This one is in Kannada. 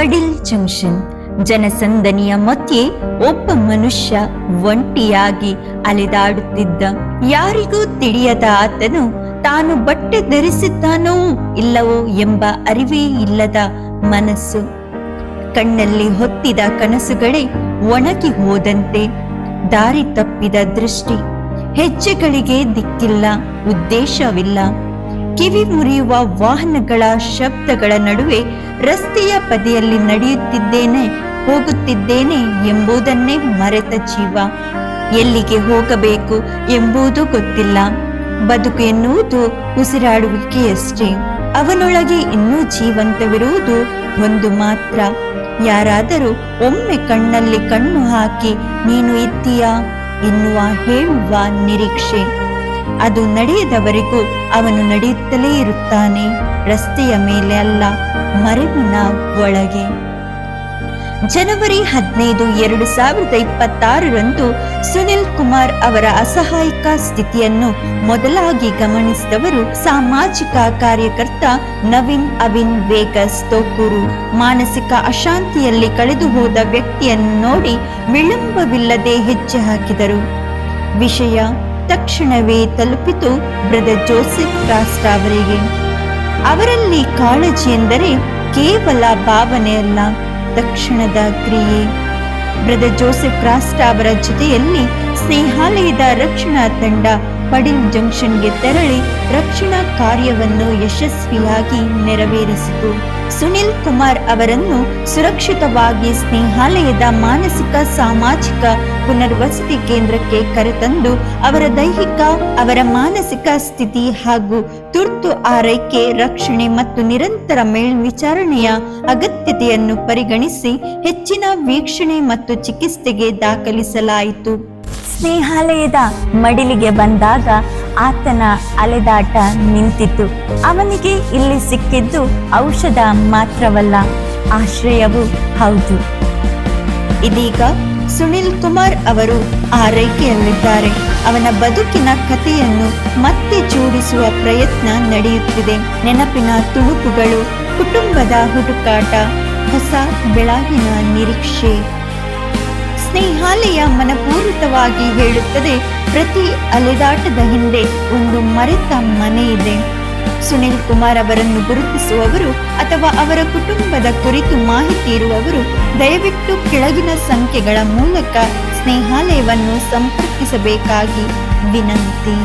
ಪಡಿಲ್ ಜಂಕ್ಷನ್. ಜನಸಂದಣಿಯ ಮಧ್ಯೆ ಒಬ್ಬ ಮನುಷ್ಯ ಒಂಟಿಯಾಗಿ ಅಲೆದಾಡುತ್ತಿದ್ದ. ಯಾರಿಗೂ ತಿಳಿಯದ ಆತನು ತಾನು ಬಟ್ಟೆ ಧರಿಸಿದ್ದಾನೋ ಇಲ್ಲವೋ ಎಂಬ ಅರಿವೇ ಇಲ್ಲದ ಮನಸ್ಸು. ಕಣ್ಣಲ್ಲಿ ಹೊತ್ತಿದ ಕನಸುಗಳೇ ಒಣಗಿ ಹೋದಂತೆ. ದಾರಿ ತಪ್ಪಿದ ದೃಷ್ಟಿ. ಹೆಜ್ಜೆಗಳಿಗೆ ದಿಕ್ಕಿಲ್ಲ, ಉದ್ದೇಶವಿಲ್ಲ. ಕಿವಿ ಮುರಿಯುವ ವಾಹನಗಳ ಶಬ್ದಗಳ ನಡುವೆ ರಸ್ತೆಯ ಬದಿಯಲ್ಲಿ ನಡೆಯುತ್ತಿದ್ದೇನೆ, ಹೋಗುತ್ತಿದ್ದೇನೆ ಎಂಬುದನ್ನೇ ಮರೆತ ಜೀವ. ಎಲ್ಲಿಗೆ ಹೋಗಬೇಕು ಎಂಬುದು ಗೊತ್ತಿಲ್ಲ. ಬದುಕು ಎನ್ನುವುದು ಉಸಿರಾಡುವಿಕೆಯಷ್ಟೇ. ಅವನೊಳಗೆ ಇನ್ನೂ ಜೀವಂತವಿರುವುದು ಒಂದು ಮಾತ್ರ. ಯಾರಾದರೂ ಒಮ್ಮೆ ಕಣ್ಣಲ್ಲಿ ಕಣ್ಣು ಹಾಕಿ ನೀನು ಇದ್ದೀಯಾ ಎನ್ನುವ ಹೇಳುವ ನಿರೀಕ್ಷೆ. ಅದು ನಡೆಯದವರೆಗೂ ಅವನು ನಡೆಯುತ್ತಲೇ ಇರುತ್ತಾನೆ, ರಸ್ತೆಯ ಮೇಲೆ ಅಲ್ಲ, ಮರೆವಿನ ಒಳಗೆ. ಜನವರಿ 15, 2026ರಂದು ಸುನಿಲ್ ಕುಮಾರ್ ಅವರ ಅಸಹಾಯಕ ಸ್ಥಿತಿಯನ್ನು ಮೊದಲಾಗಿ ಗಮನಿಸಿದವರು ಸಾಮಾಜಿಕ ಕಾರ್ಯಕರ್ತ ನವೀನ್ ಅವಿನ್ ವೇಗಸ್ ತೋಕೂರು. ಮಾನಸಿಕ ಅಶಾಂತಿಯಲ್ಲಿ ಕಳೆದು ಹೋದ ವ್ಯಕ್ತಿಯನ್ನು ನೋಡಿ ವಿಳಂಬವಿಲ್ಲದೆ ಹೆಜ್ಜೆ ಹಾಕಿದರು. ವಿಷಯ ತಕ್ಷಣವೇ ತಲುಪಿತು ಬ್ರದರ್ ಜೋಸೆಫ್ ಕ್ರಾಸ್ಟ್ ಅವರಿಗೆ. ಅವರಲ್ಲಿ ಕಾಳಜಿ ಎಂದರೆ ಕೇವಲ ಭಾವನೆಯಲ್ಲ, ತಕ್ಷಣದ ಕ್ರಿಯೆ. ಬ್ರದರ್ ಜೋಸೆಫ್ ಕ್ರಾಸ್ಟ್ ಅವರ ಜೊತೆಯಲ್ಲಿ ಸ್ನೇಹಾಲಯದ ರಕ್ಷಣಾ ತಂಡ ಪಡಿಲ್ ಜಂಕ್ಷನ್ಗೆ ತೆರಳಿ ರಕ್ಷಣಾ ಕಾರ್ಯವನ್ನು ಯಶಸ್ವಿಯಾಗಿ ನೆರವೇರಿಸಿತು. ಸುನಿಲ್ ಕುಮಾರ್ ಅವರನ್ನು ಸುರಕ್ಷಿತವಾಗಿ ಸ್ನೇಹಾಲಯದ ಮಾನಸಿಕ ಸಾಮಾಜಿಕ ಪುನರ್ವಸತಿ ಕೇಂದ್ರಕ್ಕೆ ಕರೆತಂದು ಅವರ ದೈಹಿಕ, ಅವರ ಮಾನಸಿಕ ಸ್ಥಿತಿ ಹಾಗೂ ತುರ್ತು ಆರೈಕೆ, ರಕ್ಷಣೆ ಮತ್ತು ನಿರಂತರ ಮೇಲ್ವಿಚಾರಣೆಯ ಅಗತ್ಯತೆಯನ್ನು ಪರಿಗಣಿಸಿ ಹೆಚ್ಚಿನ ವೀಕ್ಷಣೆ ಮತ್ತು ಚಿಕಿತ್ಸೆಗೆ ದಾಖಲಿಸಲಾಯಿತು. ಸ್ನೇಹಾಲಯದ ಮಡಿಲಿಗೆ ಬಂದಾಗ ಆತನ ಅಲೆದಾಟ ನಿಂತಿತು. ಅವನಿಗೆ ಇಲ್ಲಿ ಸಿಕ್ಕಿದ್ದು ಔಷಧ ಮಾತ್ರವಲ್ಲ, ಆಶ್ರಯವೂ ಹೌದು. ಇದೀಗ ಸುನಿಲ್ ಕುಮಾರ್ ಅವರು ಆರೈಕೆಯಲ್ಲಿದ್ದಾರೆ. ಅವನ ಬದುಕಿನ ಕಥೆಯನ್ನು ಮತ್ತೆ ಜೋಡಿಸುವ ಪ್ರಯತ್ನ ನಡೆಯುತ್ತಿದೆ. ನೆನಪಿನ ತುಣುಕುಗಳು, ಕುಟುಂಬದ ಹುಡುಕಾಟ, ಹೊಸ ಬೆಳಗಿನ ನಿರೀಕ್ಷೆ. ಸ್ನೇಹಾಲಯ ಮನಪೂರ್ವಕವಾಗಿ ಹೇಳುತ್ತದೆ, ಪ್ರತಿ ಅಲೆದಾಟದ ಹಿಂದೆ ಒಂದು ಮರೆತ ಮನೆ ಇದೆ. ಸುನಿಲ್ ಕುಮಾರ್ ಅವರನ್ನು ಗುರುತಿಸುವವರು ಅಥವಾ ಅವರ ಕುಟುಂಬದ ಕುರಿತು ಮಾಹಿತಿ ಇರುವವರು ದಯವಿಟ್ಟು ಕೆಳಗಿನ ಸಂಖ್ಯೆಗಳ ಮೂಲಕ ಸ್ನೇಹಾಲಯವನ್ನು ಸಂಪರ್ಕಿಸಬೇಕಾಗಿ ವಿನಂತಿ.